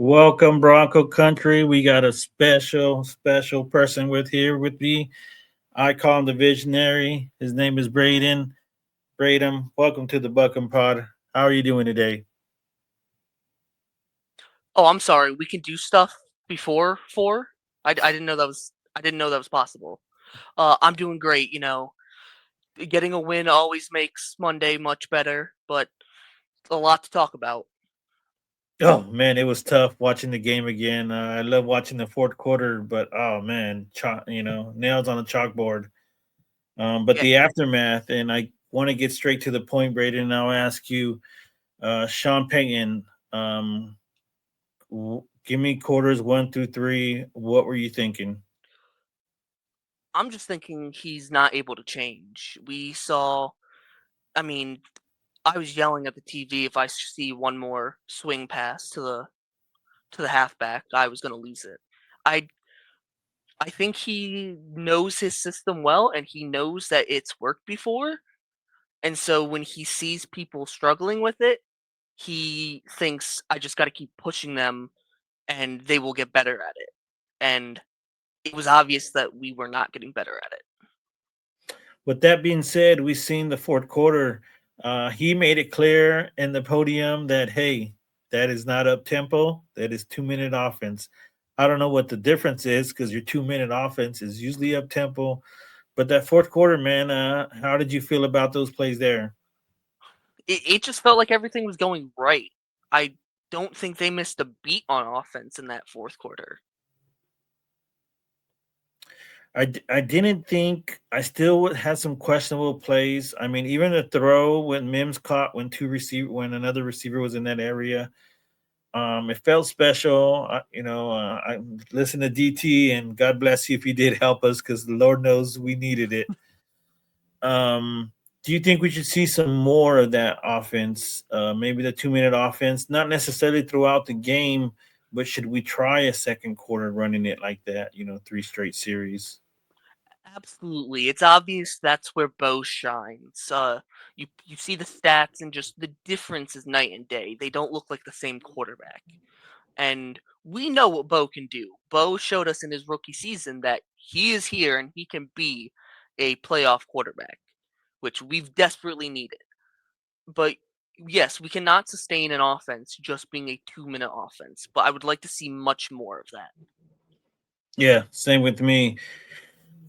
Welcome, Bronco Country. We got a special person with me. I call him the visionary. His name is Braden. Braden, welcome to the Buckham Pod. How are you doing today? Oh, I'm sorry. We can do stuff before 4? I didn't know that was possible. I'm doing great, Getting a win always makes Monday much better, but a lot to talk about. Oh man, it was tough watching the game again. I love watching the fourth quarter, but oh man, nails on a chalkboard. But Yeah, the aftermath, and I want to get straight to the point, Braden. And I'll ask you, Sean Payton. Give me quarters 1 through 3. What were you thinking? I'm just thinking he's not able to change. I mean, I was yelling at the TV if I see one more swing pass to the halfback, I was going to lose it. I I think he knows his system well and he knows that it's worked before. And so when he sees people struggling with it, he thinks, "I just gotta keep pushing them, and they will get better at it." And it was obvious that we were not getting better at it. With that being said, we've seen the fourth quarter. He made it clear in the podium that hey, that is not up tempo. That is 2 minute offense. I don't know what the difference is because your 2 minute offense is usually up tempo. But that fourth quarter, man, how did you feel about those plays there? It just felt like everything was going right. I don't think they missed a beat on offense in that 4th quarter. I didn't think I still had some questionable plays. I mean, even the throw when Mims caught when another receiver was in that area. It felt special. I listened to DT, and God bless you if you did help us because the Lord knows we needed it. Do you think we should see some more of that offense? Maybe the 2 minute offense, not necessarily throughout the game, but should we try a second quarter running it like that? 3 straight series. Absolutely, it's obvious that's where Bo shines. You see the stats and just the difference is night and day. They don't look like the same quarterback. And we know what Bo can do. Bo showed us in his rookie season that he is here and he can be a playoff quarterback, which we've desperately needed. But yes, we cannot sustain an offense just being a 2-minute offense, but I would like to see much more of that. Yeah, same with me.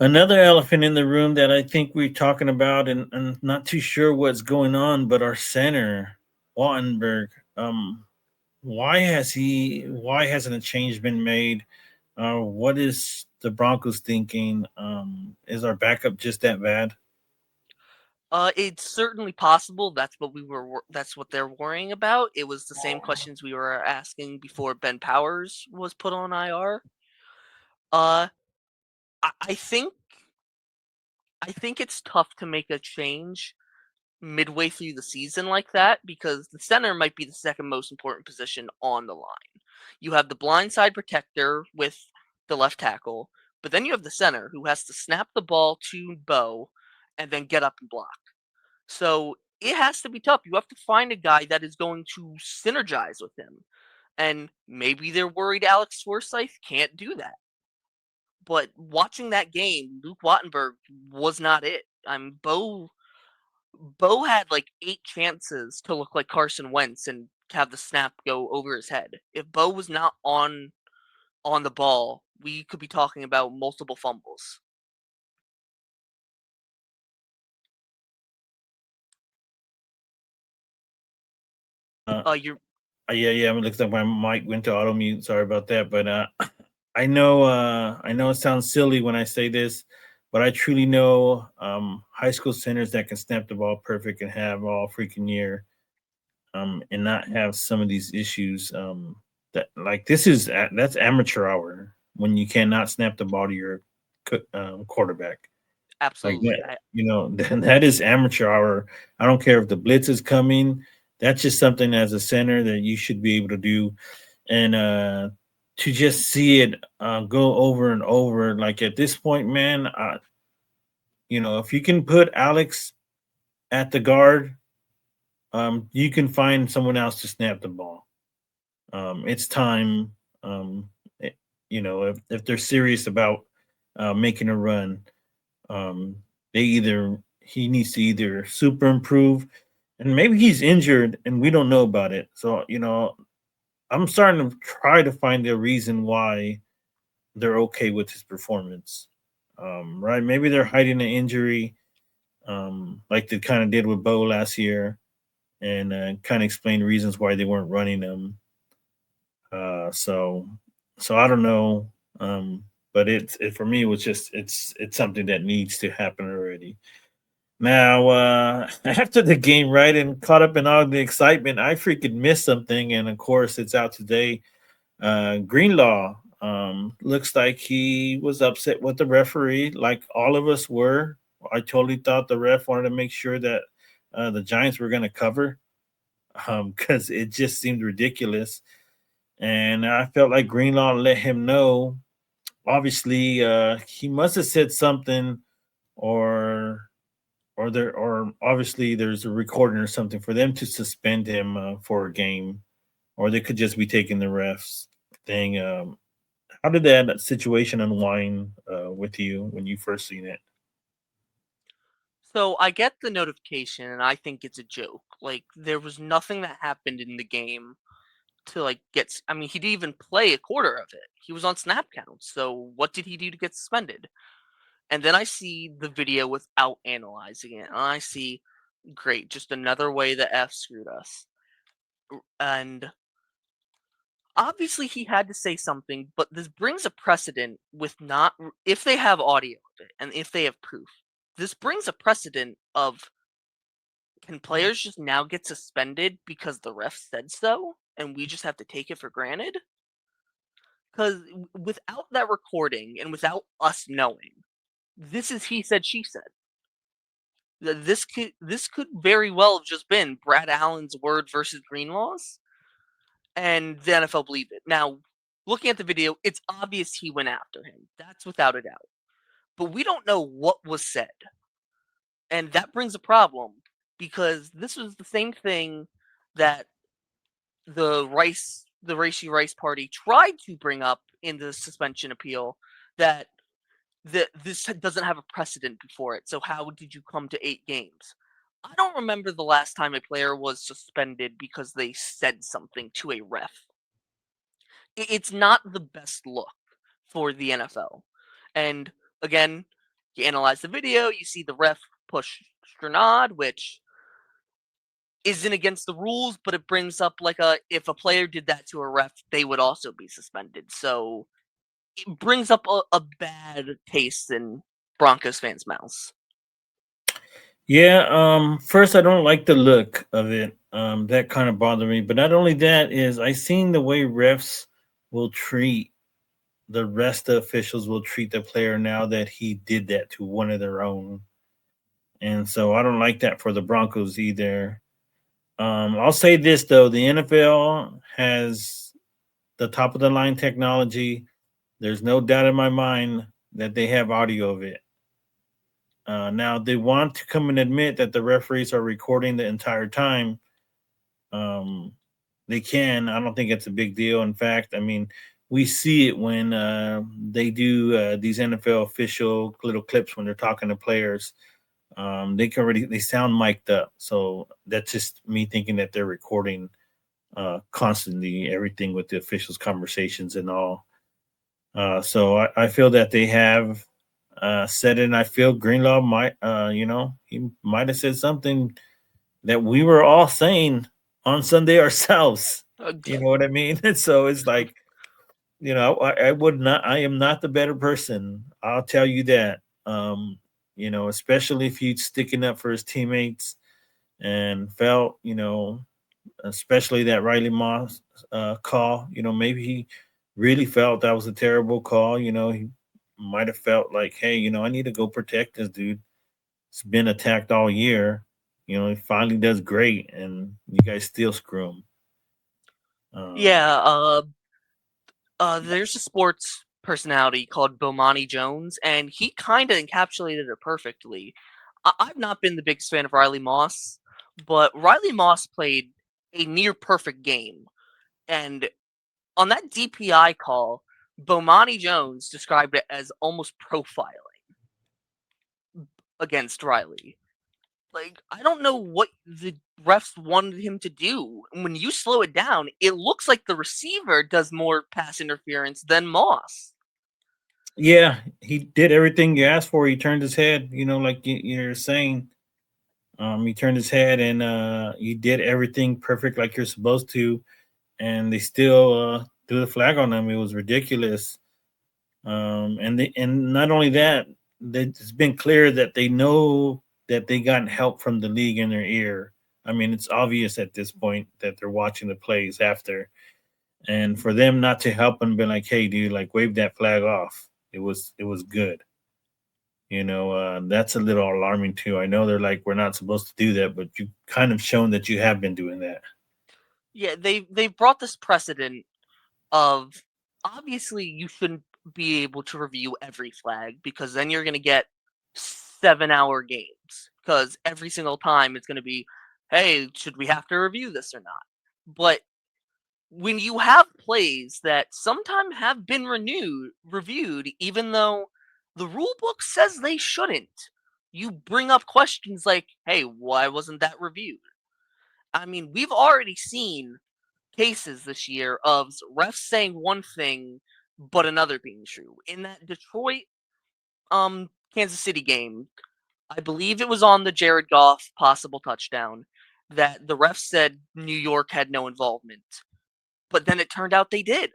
Another elephant in the room that I think we're talking about, and not too sure what's going on, but our center, Wattenberg. Why hasn't a change been made? What is the Broncos thinking? Is our backup just that bad? It's certainly possible. That's what they're worrying about. It was the same questions we were asking before Ben Powers was put on IR. Uh, I, I think I think it's tough to make a change midway through the season like that because the center might be the second most important position on the line. You have the blindside protector with the left tackle, but then you have the center who has to snap the ball to Bo and then get up and block. So it has to be tough. You have to find a guy that is going to synergize with him. And maybe they're worried Alex Forsyth can't do that. But watching that game, Luke Wattenberg was not it. Bo had like 8 chances to look like Carson Wentz and to have the snap go over his head. If Bo was not on the ball, we could be talking about multiple fumbles. Uh, You're yeah. It looks like my mic went to auto mute. Sorry about that, but I know it sounds silly when I say this, but I truly know high school centers that can snap the ball perfect and have all freaking year, and not have some of these issues. That like this is that's amateur hour when you cannot snap the ball to your quarterback like absolutely. that. That is amateur hour. I don't care if the blitz is coming. That's just something as a center that you should be able to do, and to just see it go over and over. Like at this point, man, if you can put Alex at the guard, you can find someone else to snap the ball. It's time. Um, eh, if they're serious about making a run, um, they either he needs to either super improve, and maybe he's injured and we don't know about it. So I'm starting to try to find a reason why they're okay with his performance. Right? Maybe they're hiding an injury, like they kind of did with Bo last year, and kind of explain reasons why they weren't running him. Uh, so, so I don't know, but for me, it was just it's something that needs to happen already. Now, after the game, right, and caught up in all the excitement, I freaking missed something, and of course, it's out today. Greenlaw looks like he was upset with the referee, like all of us were. I totally thought the ref wanted to make sure that the Giants were going to cover, because it just seemed ridiculous. And I felt like Greenlaw let him know. Obviously, he must have said something, or or obviously there's a recording or something for them to suspend him for a game, or they could just be taking the refs thing. How did that situation unwind with you when you first seen it? So I get the notification and I think it's a joke. Like there was nothing that happened in the game to like I mean, he didn't even play a quarter of it. He was on snap counts. So what did he do to get suspended? And then I see the video without analyzing it. And I see, great, just another way the F screwed us. And obviously he had to say something, but this brings a precedent with not if they have audio of it and if they have proof. This brings a precedent of, can players just now get suspended because the ref said so and we just have to take it for granted? Because without that recording and without us knowing, this is he said, she said. This could very well have just been Brad Allen's word versus Greenlaw's, and the NFL believed it. Now, looking at the video, it's obvious he went after him. That's without a doubt. But we don't know what was said, and that brings a problem because this was the same thing that the Racy Rice party tried to bring up in the suspension appeal, that this doesn't have a precedent before it. So how did you come to 8 games? I don't remember the last time a player was suspended because they said something to a ref. It's not the best look for the NFL. And again, you analyze the video, you see the ref push Sternad, which isn't against the rules, but it brings up like if a player did that to a ref, they would also be suspended. So it brings up a bad taste in Broncos fans' mouths. Yeah, first I don't like the look of it. That kind of bothered me. But not only that is I seen the way refs will treat the rest of the officials will treat the player now that he did that to one of their own. And so I don't like that for the Broncos either. I'll say this though, the NFL has the top of the line technology. There's no doubt in my mind that they have audio of it. Now they want to come and admit that the referees are recording the entire time. Um, they can. I don't think it's a big deal. In fact, I mean, we see it when they do these NFL official little clips when they're talking to players. They sound mic'd up, so that's just me thinking that they're recording constantly everything with the officials' conversations and all. So I feel that they have said it, and I feel Greenlaw might, he might have said something that we were all saying on Sunday ourselves. Uh, You know what I mean? And so it's like, I would not, I am not the better person. I'll tell you that. Especially if he's sticking up for his teammates and felt, especially that Riley Moss call. Maybe he really felt that was a terrible call. He might have felt like, hey, I need to go protect this dude. He's been attacked all year. He finally does great, and you guys still screw him. Um, yeah, there's a sports personality called Bomani Jones, and he kind of encapsulated it perfectly. I've not been the biggest fan of Riley Moss, but Riley Moss played a near perfect game, and On that DPI call, Bomani Jones described it as almost profiling against Riley. Like, I don't know what the refs wanted him to do. When you slow it down, it looks like the receiver does more pass interference than Moss. Yeah, he did everything you asked for. He turned his head, like you're saying. He turned his head and he did everything perfect like you're supposed to, and they still threw the flag on him. It was ridiculous. And not only that, it's been clear that they know that they got help from the league in their ear. I mean, it's obvious at this point that they're watching the plays after, and for them not to help and be like, "Hey, dude, like wave that flag off." It was good. That's a little alarming too. I know they're like, we're not supposed to do that, but you've kind of shown that you have been doing that. Yeah, they've brought this precedent of obviously you shouldn't be able to review every flag because then you're going to get 7-hour games because every single time it's going to be, hey, should we have to review this or not? But when you have plays that sometimes have been reviewed, even though the rule book says they shouldn't, you bring up questions like, hey, why wasn't that reviewed? I mean, we've already seen cases this year of refs saying one thing but another being true. In that Detroit Kansas City game, I believe it was on the Jared Goff possible touchdown that the refs said New York had no involvement. But then it turned out they did.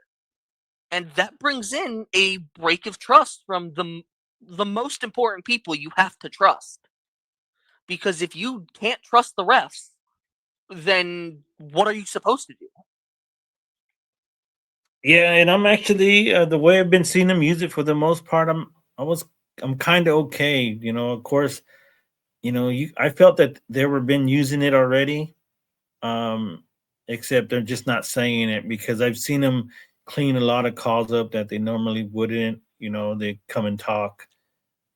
And that brings in a break of trust from the most important people you have to trust. Because if you can't trust the refs, then what are you supposed to do? Yeah, and I'm actually the way I've been seeing them use it for the most part. I'm kind of okay. Of course, I felt that they were been using it already, um, except they're just not saying it because I've seen them clean a lot of calls up that they normally wouldn't. They come and talk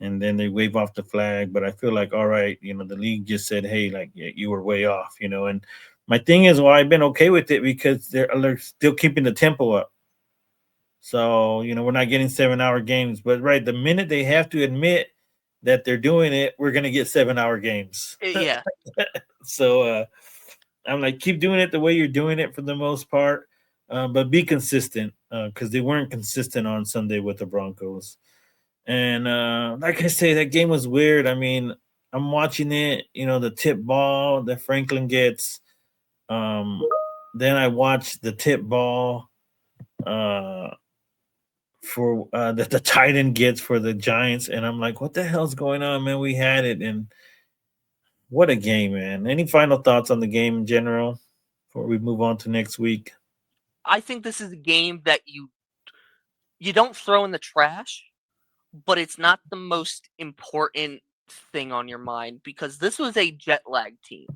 and then they wave off the flag. But I feel like, all right, the league just said, hey, like yeah, you were way off, And my thing is, why I've been okay with it because they're still keeping the tempo up. So we're not getting 7-hour games. But right, the minute they have to admit that they're doing it, we're gonna get 7-hour games. Yeah, So I'm like, keep doing it the way you're doing it for the most part, but be consistent because they weren't consistent on Sunday with the Broncos. And like I say, that game was weird. I mean, I'm watching it, the tip ball that Franklin gets. Um, then I watch the tip ball uh, for that the tight end gets for the Giants, and I'm like, what the hell's going on, man? We had it, and what a game, man. Any final thoughts on the game in general before we move on to next week? I think this is a game that you don't throw in the trash, but it's not the most important thing on your mind because this was a jet lag team.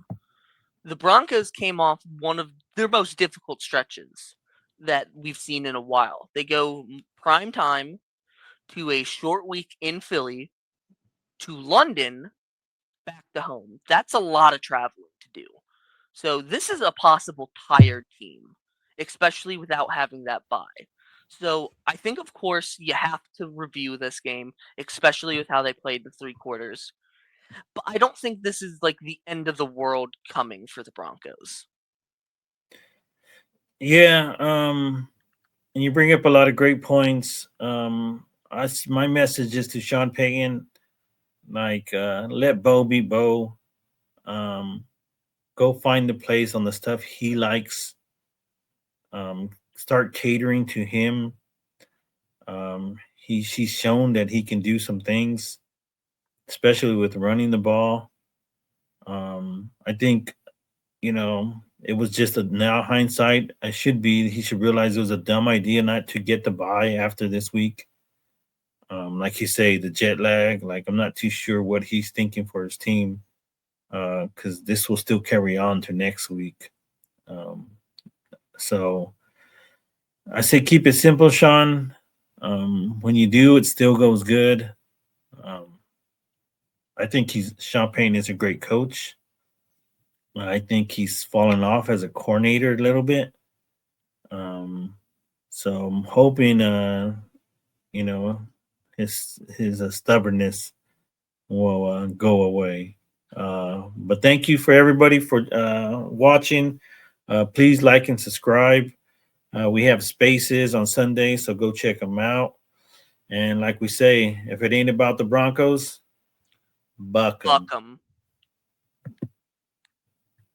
The Broncos came off one of their most difficult stretches that we've seen in a while. They go prime time to a short week in Philly to London back to home. That's a lot of traveling to do. So this is a possible tired team, especially without having that bye. So I think, of course, you have to review this game, especially with how they played the 3 quarters. But I don't think this is like the end of the world coming for the Broncos. Yeah, and you bring up a lot of great points. My message is to Sean Payton, like, let Bo be Bo. Um, Go find the place on the stuff he likes. Start catering to him. He's shown that he can do some things, especially with running the ball. I think it was just a now hindsight. He should realize it was a dumb idea not to get the bye after this week. Like you say, the jet lag. Like I'm not too sure what he's thinking for his team, because this will still carry on to next week. Um, so I say keep it simple, Sean. When you do, it still goes good. Um, I think he's Sean Payne is a great coach. I think he's fallen off as a coordinator a little bit. Um, So I'm hoping, you know, his stubbornness will go away. But thank you for everybody for watching. Please like and subscribe. We have spaces on Sunday, so go check them out. And like we say, if it ain't about the Broncos, buck 'em. Buck 'em.